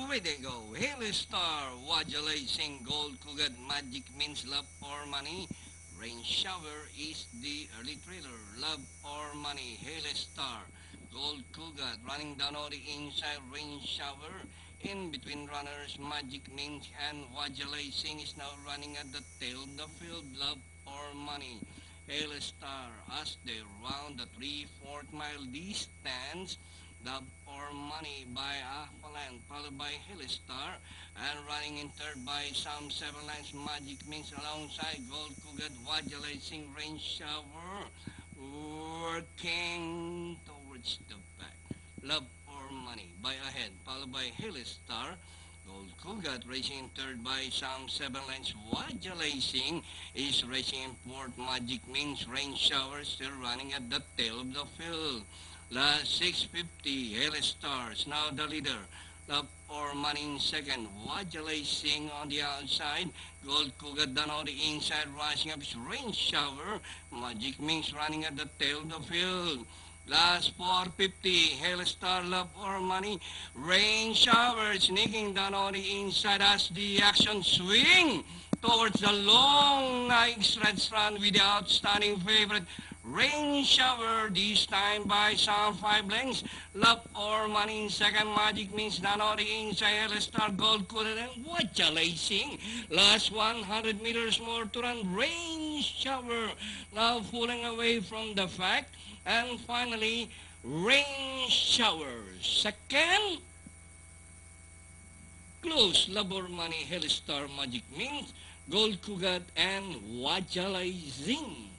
Way they go. Haley Star, Wajalay Sing Gold Kugad Magic means love or money. Rain shower is the early trailer. Love or money. Haley Star, Gold Kugad running down all the inside rain shower. In between runners, Magic means and Wajalay Sing is now running at the tail of the field. Love or money. Haley Star as they round the 3/4 mile distance. Love or Money by Aqualand, followed by Hilly Star, and running in third by Sam Seven Lines Magic Mix alongside Gold Kugad Wajalay Sing Rain Shower, working towards the back. Love or Money by Ahead, followed by Hilly Star, Gold Kugad racing in third by Sam Seven Lines Wajalay Sing is racing in fourth. Magic Mix Rain Shower still running at the tail of the field. Last 650, Haley Stars, now the leader. Love or Money in second. Wajalay Sing on the outside. Gold Kugad down on the inside, rushing up his rain shower. Magic Mix running at the tail of the field. Last 450, Haley Star, Love or Money. Rain shower sneaking down on the inside as the action swing towards the long night stretch run with the outstanding favorite. Rain shower, this time by some 5 lengths. Love or Money in second. Magic means none on the inside. Star Gold Kugad and Wajalay Sing. Last 100 meters more to run. Rain shower now pulling away from the fact. And finally, rain shower. Second, close. Love or Money, Star Magic means Gold Kugad and Wajalay Sing.